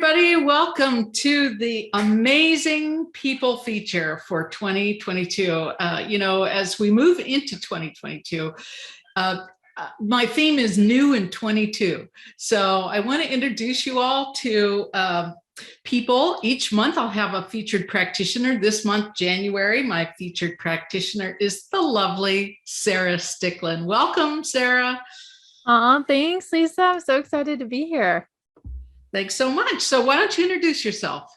everybody. Welcome to the amazing people feature for 2022. As we move into 2022, my theme is new in 22. So I want to introduce you all to people. Each month I'll have a featured practitioner. This month, January, my featured practitioner is the lovely Sarah Sticklin. Welcome, Sarah. Thanks, Lisa. I'm so excited to be here. Thanks so much. So why don't you introduce yourself?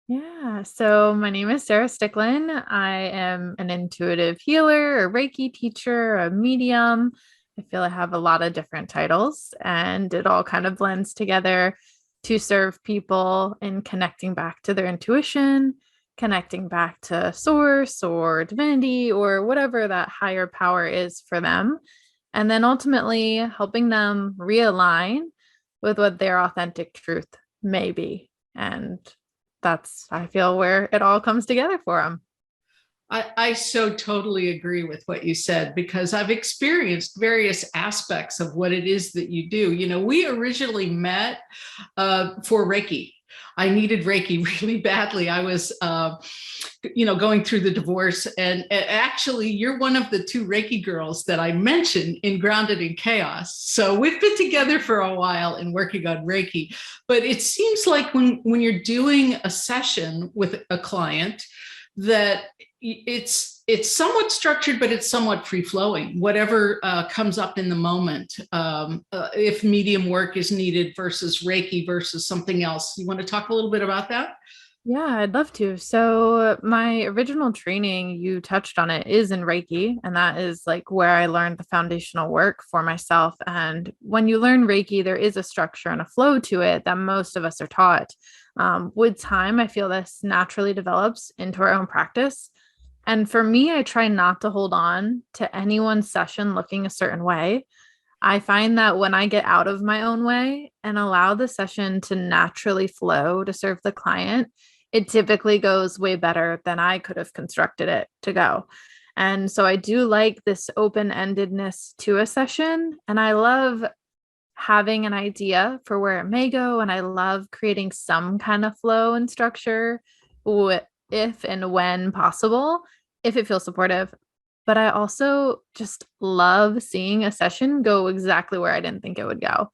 Yeah, so my name is Sarah Sticklin. I am an intuitive healer, a Reiki teacher, a medium. I feel I have a lot of different titles, and it all kind of blends together to serve people in connecting back to their intuition, connecting back to source or divinity or whatever that higher power is for them, and then ultimately helping them realign with what their authentic truth may be. And that's, I feel, where it all comes together for them. I so totally agree with what you said, because I've experienced various aspects of what it is that you do. You know, we originally met for Reiki. I needed Reiki really badly. I was, going through the divorce, and actually you're one of the two Reiki girls that I mentioned in Grounded in Chaos. So we've been together for a while and working on Reiki, but it seems like when you're doing a session with a client, that it's somewhat structured, but it's somewhat free-flowing, whatever comes up in the moment. If medium work is needed versus Reiki versus something else. You want to talk a little bit about that? Yeah, I'd love to. So, my original training, you touched on it, is in Reiki, and that is like where I learned the foundational work for myself. And when you learn Reiki, there is a structure and a flow to it that most of us are taught. With time, I feel this naturally develops into our own practice. And for me, I try not to hold on to anyone's session looking a certain way. I find that when I get out of my own way and allow the session to naturally flow to serve the client, it typically goes way better than I could have constructed it to go. And so I do like this open-endedness to a session. And I love having an idea for where it may go. And I love creating some kind of flow and structure if and when possible, if it feels supportive. But I also just love seeing a session go exactly where I didn't think it would go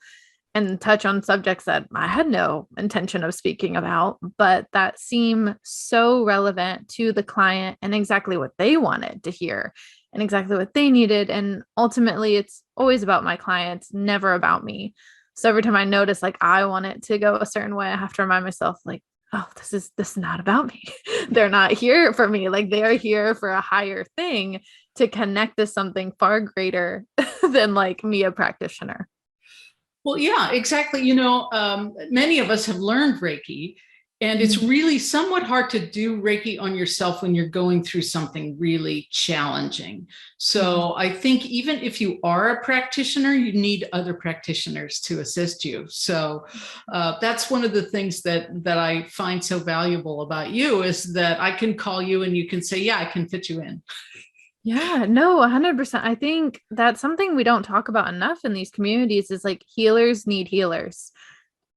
and touch on subjects that I had no intention of speaking about, but that seem so relevant to the client and exactly what they wanted to hear and exactly what they needed. And ultimately, it's always about my clients, never about me. So every time I notice like I want it to go a certain way, I have to remind myself, like, oh, this is not about me. They're not here for me. Like, they are here for a higher thing, to connect to something far greater than like me, a practitioner. Well, yeah, exactly. Many of us have learned Reiki, and it's Mhm. really somewhat hard to do Reiki on yourself when you're going through something really challenging. Mhm. So I think even if you are a practitioner, you need other practitioners to assist you. So that's one of the things that I find so valuable about you, is that I can call you and you can say, yeah, I can fit you in. Yeah, no, 100%. I think that's something we don't talk about enough in these communities is like healers need healers.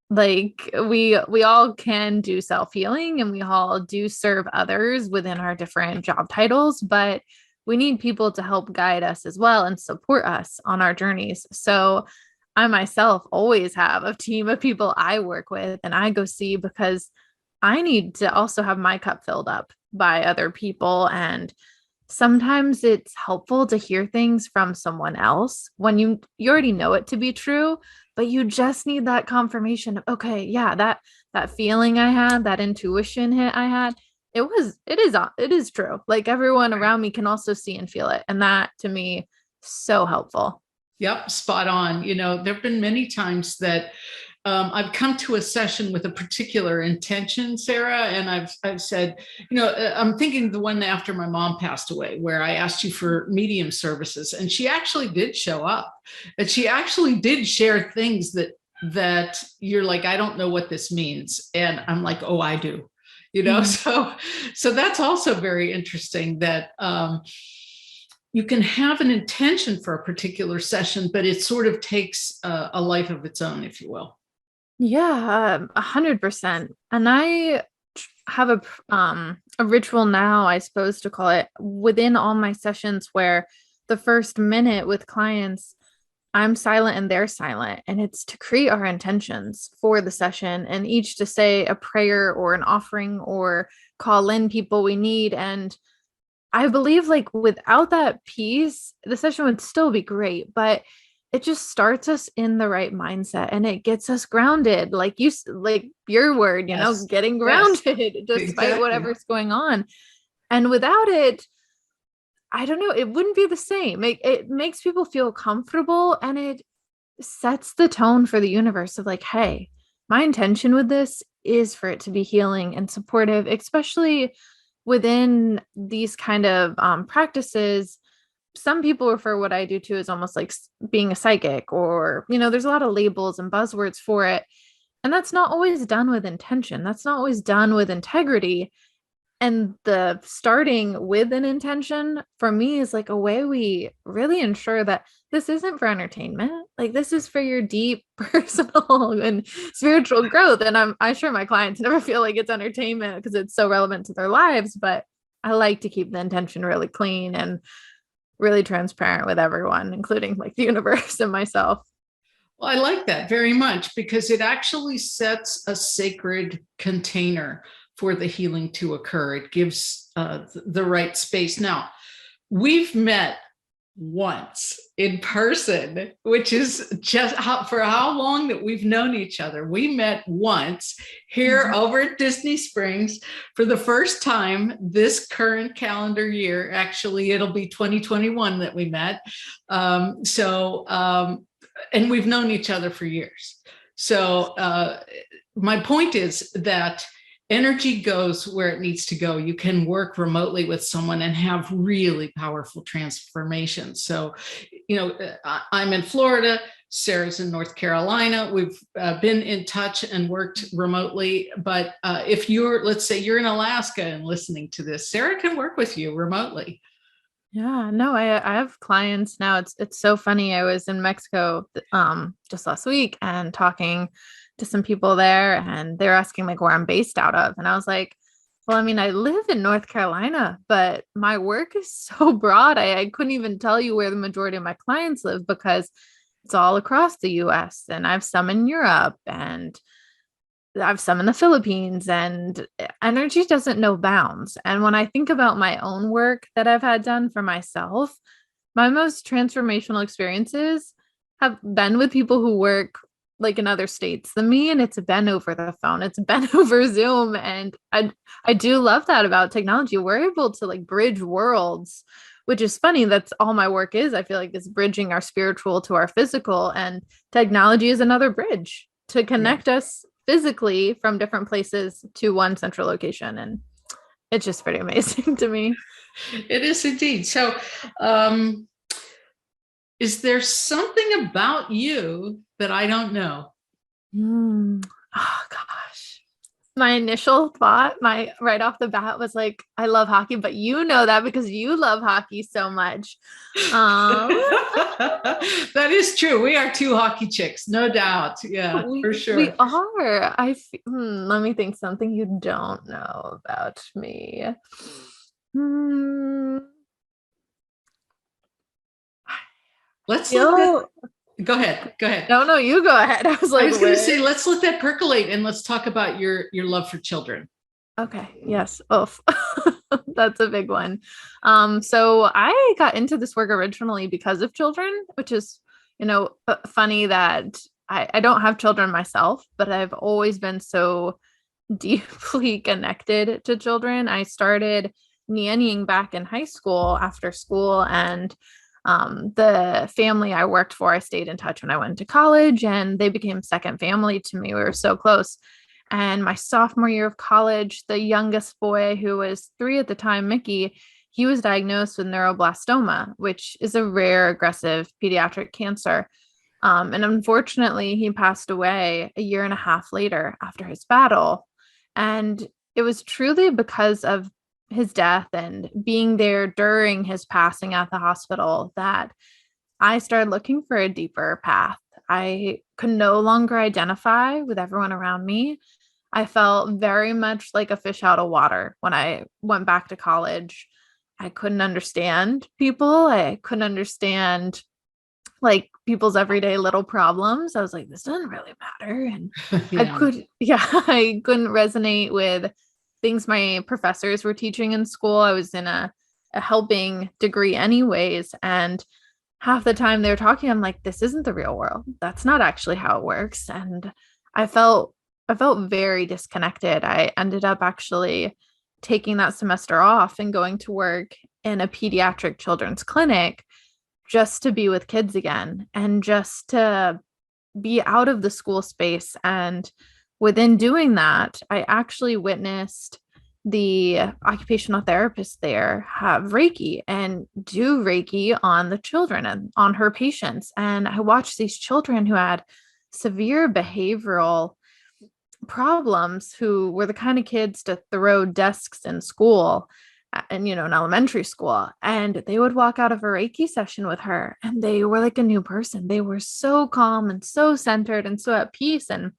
Like we all can do self-healing and we all do serve others within our different job titles, but we need people to help guide us as well and support us on our journeys. So I myself always have a team of people I work with and I go see, because I need to also have my cup filled up by other people. And sometimes it's helpful to hear things from someone else when you already know it to be true, but you just need that confirmation of, okay, yeah, that feeling I had, that intuition hit I had, it is true. Like, everyone around me can also see and feel it, and that to me, so helpful. Yep, spot on. There have been many times that I've come to a session with a particular intention, Sarah, and I've said, I'm thinking the one after my mom passed away, where I asked you for medium services, and she actually did show up, and she actually did share things that you're like, I don't know what this means, and I'm like, oh, I do. Mm. So that's also very interesting, that you can have an intention for a particular session, but it sort of takes a life of its own, if you will. Yeah, 100%. And I have a ritual now, I suppose to call it, within all my sessions where the first minute with clients, I'm silent and they're silent. And it's to create our intentions for the session and each to say a prayer or an offering or call in people we need. And I believe like without that piece, the session would still be great, but it just starts us in the right mindset and it gets us grounded. Like like your word, Yes. getting Yes. grounded despite Exactly. whatever's going on. And without it, I don't know, it wouldn't be the same. It makes people feel comfortable and it sets the tone for the universe of like, hey, my intention with this is for it to be healing and supportive, especially within these kind of practices. Some people refer what I do to as almost like being a psychic, or, there's a lot of labels and buzzwords for it. And that's not always done with intention. That's not always done with integrity. And the starting with an intention for me is like a way we really ensure that this isn't for entertainment. Like this is for your deep personal and spiritual growth. And I sure my clients never feel like it's entertainment because it's so relevant to their lives, but I like to keep the intention really clean and really transparent with everyone, including like the universe and myself. Well, I like that very much because it actually sets a sacred container for the healing to occur. It gives the right space. Now, we've met once in person, which is just for how long that we've known each other. We met once here Mhm. over at Disney Springs for the first time this current calendar year. Actually, it'll be 2021 that we met. And we've known each other for years. So my point is that energy goes where it needs to go. You can work remotely with someone and have really powerful transformations. So, I'm in Florida. Sarah's in North Carolina. We've been in touch and worked remotely. But if let's say you're in Alaska and listening to this, Sarah can work with you remotely. Yeah, no, I have clients now. It's so funny. I was in Mexico just last week and talking to some people there and they're asking like where I'm based out of. And I was like, well, I mean, I live in North Carolina, but my work is so broad. I couldn't even tell you where the majority of my clients live because it's all across the US and I have some in Europe and I have some in the Philippines, and energy doesn't know bounds. And when I think about my own work that I've had done for myself, my most transformational experiences have been with people who work like in other states than me, and it's been over the phone, it's been over Zoom. And I do love that about technology. We're able to like bridge worlds, which is funny. That's all my work is. I feel like it's bridging our spiritual to our physical, and technology is another bridge to Yeah. connect us physically from different places to one central location. And it's just pretty amazing to me. It is indeed. So, um, is there something about you that I don't know? Oh gosh. My initial thought, my right off the bat was like, I love hockey, but you know that because you love hockey so much. Um, That is true. We are two hockey chicks, no doubt. Yeah, for we sure. are. Let me think something you don't know about me. Hmm, Let's let that feel go ahead. Go ahead. no, no, you go ahead. I was I like, was going to what? say, let's let that percolate and let's talk about your love for children. Okay, yes. Oh, that's a big one. So I got into this work originally because of children, which is, funny that I don't have children myself, but I've always been so deeply connected to children. I started nannying back in high school after school, and the family I worked for, I stayed in touch when I went to college, and they became second family to me. We were so close. And my sophomore year of college, the youngest boy, who was 3 at the time, Mickey, he was diagnosed with neuroblastoma, which is a rare aggressive pediatric cancer. And unfortunately, he passed away a year and a half later after his battle. And it was truly because of his death and being there during his passing at the hospital that I started looking for a deeper path. I could no longer identify with everyone around me. I felt very much like a fish out of water when I went back to college. I couldn't understand people. I couldn't understand like people's everyday little problems. I was like, this doesn't really matter. And Yeah. yeah, I couldn't resonate with things my professors were teaching in school. I was in a helping degree, anyways. And half the time they're talking, I'm like, this isn't the real world. That's not actually how it works. And I felt I felt very disconnected. I ended up actually taking that semester off and going to work in a pediatric children's clinic just to be with kids again and just to be out of the school space. And within doing that, I actually witnessed the occupational therapist there have Reiki and do Reiki on the children and on her patients. And I watched these children who had severe behavioral problems, who were the kind of kids to throw desks in school and in elementary school, and they would walk out of a Reiki session with her and they were like a new person. They were so calm and so centered and so at peace. And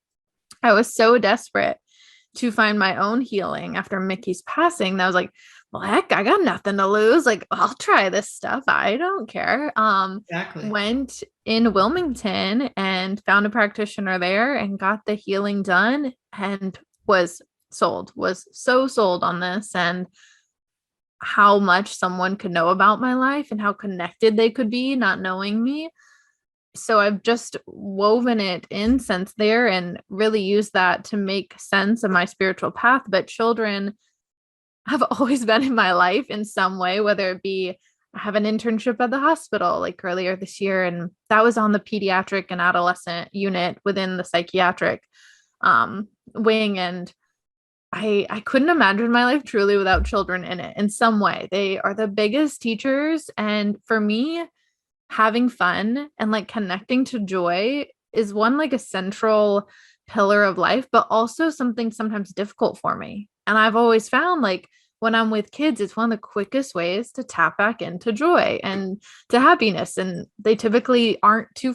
I was so desperate to find my own healing after Mickey's passing that I was like, well, heck, I got nothing to lose. Like, I'll try this stuff. I don't care. Exactly. Went in Wilmington and found a practitioner there and got the healing done and was so sold on this and how much someone could know about my life and how connected they could be, not knowing me. So I've just woven it in since there and really used that to make sense of my spiritual path. But children have always been in my life in some way, whether it be I have an internship at the hospital like earlier this year, and that was on the pediatric and adolescent unit within the psychiatric wing. And I couldn't imagine my life truly without children in it in some way. They are the biggest teachers. And for me, having fun and like connecting to joy is one like a central pillar of life, but also something sometimes difficult for me. And I've always found like when I'm with kids, it's one of the quickest ways to tap back into joy and to happiness. And they typically aren't too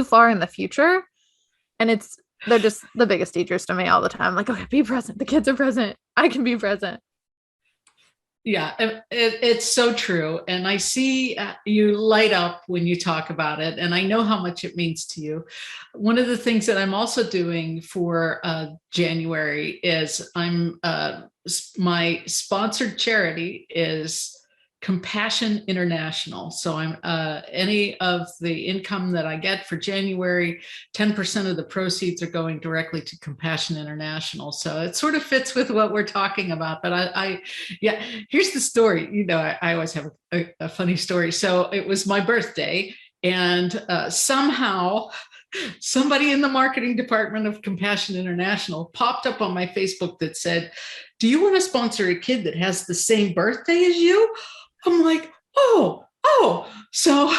far in the future. And they're just the biggest teachers to me all the time. Like, okay, be present. The kids are present. I can be present. Yeah, it's so true. And I see you light up when you talk about it. And I know how much it means to you. One of the things that I'm also doing for January is my sponsored charity is Compassion International. So I'm any of the income that I get for January, 10% of the proceeds are going directly to Compassion International. So it sort of fits with what we're talking about. But yeah, here's the story. I always have a funny story. So it was my birthday, and somehow somebody in the marketing department of Compassion International popped up on my Facebook that said, do you want to sponsor a kid that has the same birthday as you? I'm like, oh. So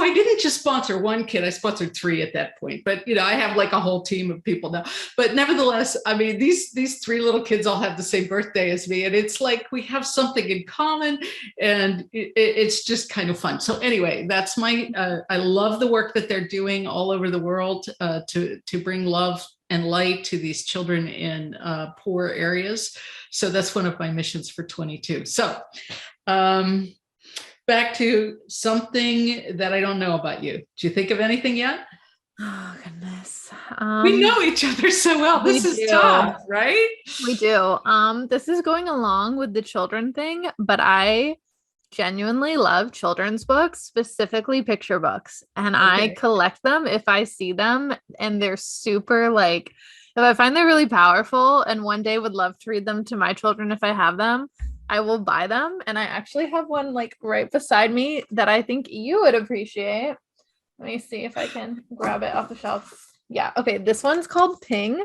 I didn't just sponsor one kid. I sponsored three at that point. But I have like a whole team of people now. But nevertheless, I mean, these three little kids all have the same birthday as me, and it's like we have something in common, and it's just kind of fun. So anyway, that's my. I love the work that they're doing all over the world to bring love and light to these children in poor areas. So that's one of my missions for 22. So back to something that I don't know about you. Do you think of anything yet? Oh, goodness. We know each other so well. This is tough, right? We do. This is going along with the children thing, but I genuinely love children's books, specifically picture books, and I collect them if I see them and they're super like, if I find they're really powerful and one day would love to read them to my children if I have them, I will buy them. And I actually have one like right beside me that I think you would appreciate. Let me see if I can grab it off the shelf. Yeah. Okay. This one's called Ping.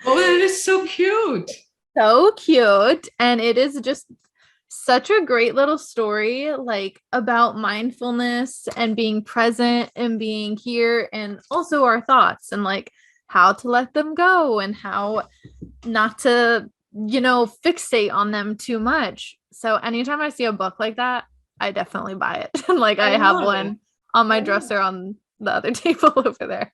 Oh, that is so cute. So cute. And it is just such a great little story, like about mindfulness and being present and being here, and also our thoughts and like how to let them go and how not to, fixate on them too much. So anytime I see a book like that, I definitely buy it. Like I have one on my dresser on the other table over there.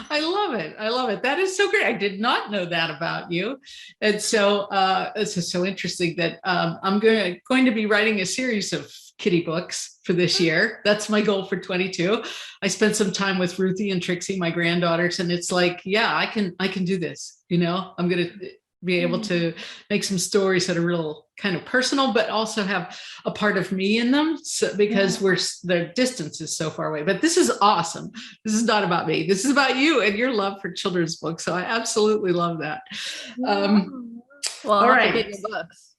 I love it. I love it. That is so great. I did not know that about you. And so this is so interesting that I'm going to be writing a series of kitty books for this year. That's my goal for 22. I spent some time with Ruthie and Trixie, my granddaughters, and it's like, yeah, I can do this. I'm going to be able to make some stories that are real kind of personal, but also have a part of me in them. So, because the distance is so far away, but this is awesome. This is not about me. This is about you and your love for children's books. So I absolutely love that. Well, All I'll have to right. get your books.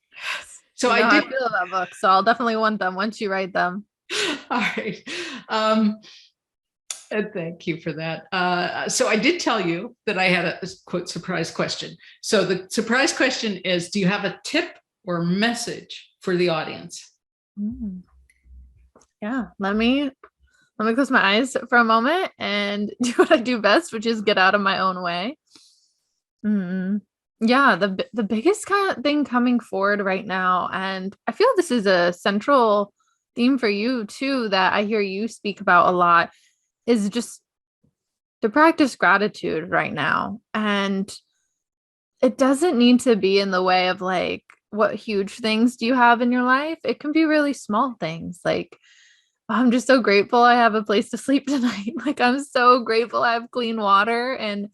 So you know I how did. I feel about books, so I'll definitely want them once you write them. All right. And thank you for that. So I did tell you that I had a quote surprise question. So the surprise question is, do you have a tip or message for the audience? Yeah, let me close my eyes for a moment and do what I do best, which is get out of my own way. Yeah, the biggest kind of thing coming forward right now, and I feel this is a central theme for you too, that I hear you speak about a lot, is just to practice gratitude right now. And it doesn't need to be in the way of like, what huge things do you have in your life? It can be really small things. Like, I'm just so grateful I have a place to sleep tonight. Like, I'm so grateful I have clean water and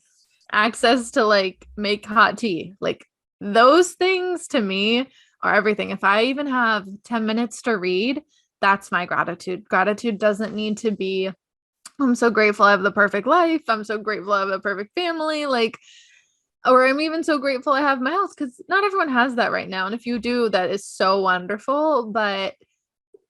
access to like make hot tea. Like, those things to me are everything. If I even have 10 minutes to read, that's my gratitude. Gratitude doesn't need to be, I'm so grateful I have the perfect life. I'm so grateful I have a perfect family. Like, or I'm even so grateful I have my health, because not everyone has that right now. And if you do, that is so wonderful. But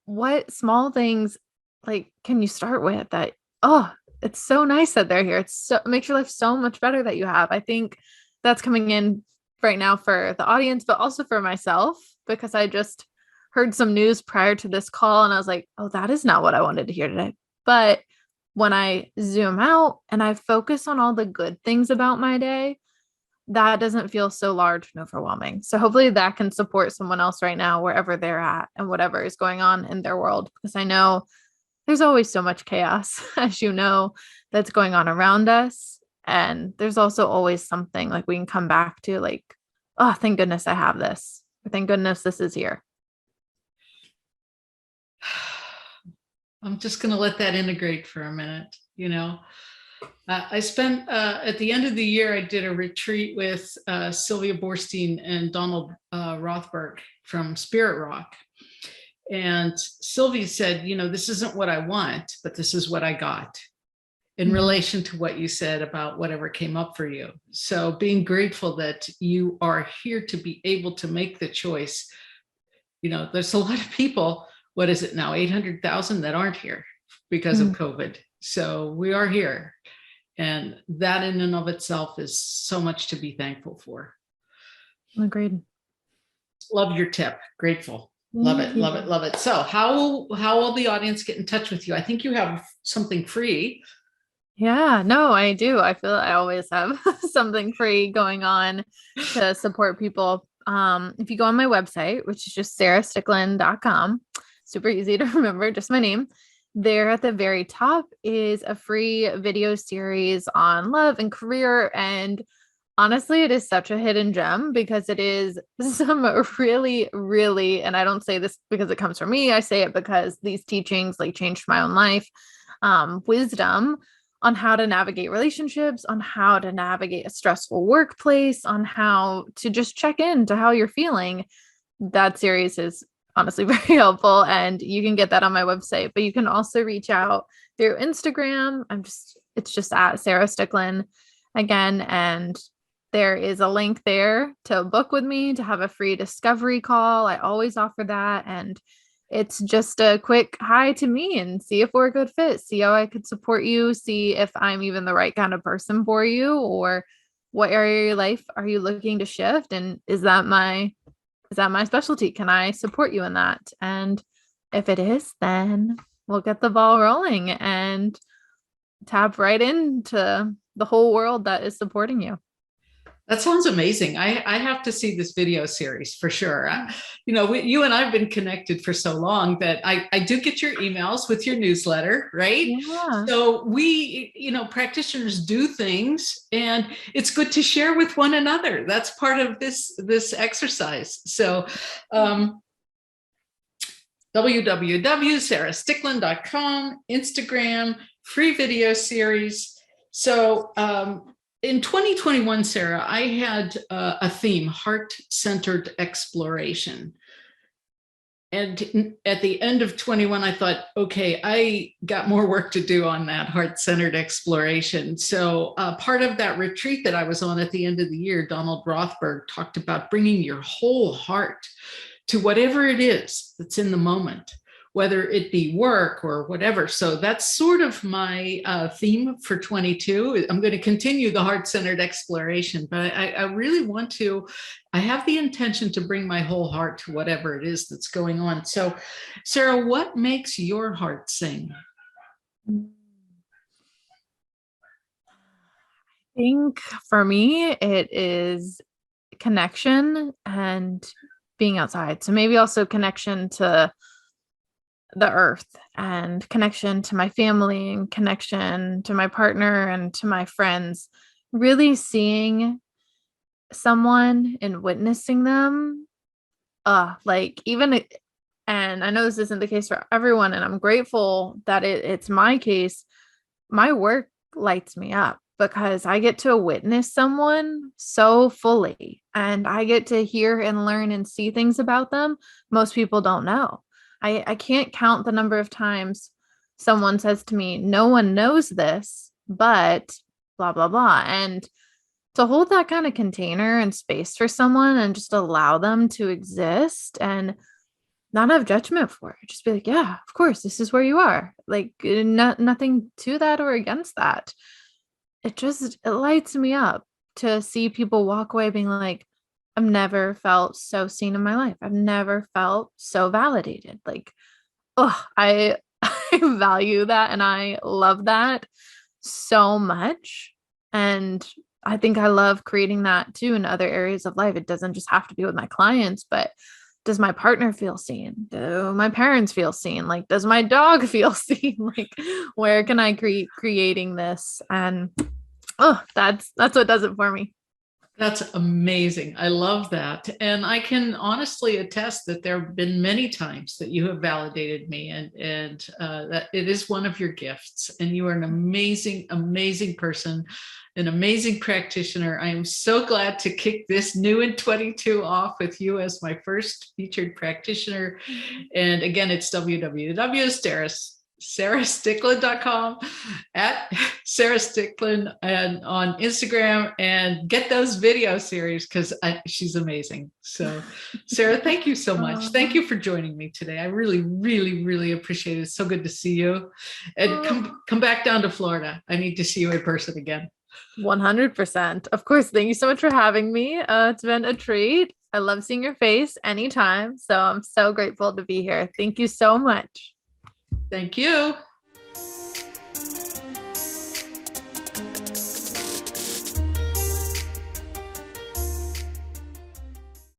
what small things like can you start with that? Oh, it's so nice that they're here. It makes your life so much better that you have. I think that's coming in right now for the audience, but also for myself, because I just heard some news prior to this call and I was like, oh, that is not what I wanted to hear today. But when I zoom out and I focus on all the good things about my day, that doesn't feel so large and overwhelming. So hopefully that can support someone else right now, wherever they're at and whatever is going on in their world. Because I know there's always so much chaos, as you know, that's going on around us. And there's also always something like we can come back to, like, oh, thank goodness I have this. Or thank goodness this is here. I'm just going to let that integrate for a minute. I spent at the end of the year, I did a retreat with Sylvia Borstein and Donald Rothberg from Spirit Rock. And Sylvia said, this isn't what I want, but this is what I got in relation to what you said about whatever came up for you. So being grateful that you are here to be able to make the choice. There's a lot of people, what is it now, 800,000 that aren't here because of COVID. So we are here. And that in and of itself is so much to be thankful for. Agreed. Love your tip. Grateful. Love it. Love it. Love it. So how will the audience get in touch with you? I think you have something free. Yeah, no, I do. I feel I always have something free going on to support people. If you go on my website, which is just sarahsticklin.com, super easy to remember, just my name. There at the very top is a free video series on love and career. And honestly, it is such a hidden gem because it is some really, really, and I don't say this because it comes from me, I say it because these teachings like changed my own life, wisdom on how to navigate relationships, on how to navigate a stressful workplace, on how to just check in to how you're feeling. That series is honestly very helpful, and you can get that on my website, but you can also reach out through Instagram. It's just at Sarah Sticklin again. And there is a link there to book with me to have a free discovery call. I always offer that. And it's just a quick hi to me and see if we're a good fit, see how I could support you, see if I'm even the right kind of person for you, or what area of your life are you looking to shift? And is that my specialty? Can I support you in that? And if it is, then we'll get the ball rolling and tap right into the whole world that is supporting you. That sounds amazing. I have to see this video series for sure. You and I've been connected for so long that I do get your emails with your newsletter, right? Yeah. So we, practitioners do things, and it's good to share with one another. That's part of this exercise. So www.sarahsticklin.com, Instagram, free video series. So in 2021, Sarah, I had a theme, heart-centered exploration. And at the end of 21, I thought, okay, I got more work to do on that heart-centered exploration. So part of that retreat that I was on at the end of the year, Donald Rothberg talked about bringing your whole heart to whatever it is that's in the moment, whether it be work or whatever. So that's sort of my theme for 22. I'm going to continue the heart-centered exploration, but I really want to, I have the intention to bring my whole heart to whatever it is that's going on. So Sarah, what makes your heart sing? I think for me, it is connection and being outside. So maybe also connection to the earth and connection to my family and connection to my partner and to my friends. Really seeing someone and witnessing them, like even, and I know this isn't the case for everyone, and I'm grateful that it's my case. My work lights me up because I get to witness someone so fully, and I get to hear and learn and see things about them most people don't know. I can't count the number of times someone says to me, no one knows this, but blah, blah, blah. And to hold that kind of container and space for someone and just allow them to exist and not have judgment for it. Just be like, yeah, of course, this is where you are. Like, nothing to that or against that. It lights me up to see people walk away being like, I've never felt so seen in my life. I've never felt so validated. Like, oh, I I value that and I love that so much. And I think I love creating that too in other areas of life. It doesn't just have to be with my clients, but does my partner feel seen? Do my parents feel seen? Like, does my dog feel seen? Like, where can I creating this? And that's what does it for me. That's amazing. I love that. And I can honestly attest that there have been many times that you have validated me, and that it is one of your gifts. And you are an amazing, amazing person, an amazing practitioner. I am so glad to kick this new in 22 off with you as my first featured practitioner. And again, it's www.sarahsticklin.com, at Sarah Sticklin, and on Instagram, and get those video series because she's amazing. So Sarah, thank you so much. Thank you for joining me today. I really, really, really appreciate it. It's so good to see you. And come back down to Florida. I need to see you in person again. 100%. Of course. Thank you so much for having me. It's been a treat. I love seeing your face anytime. So I'm so grateful to be here. Thank you so much. Thank you.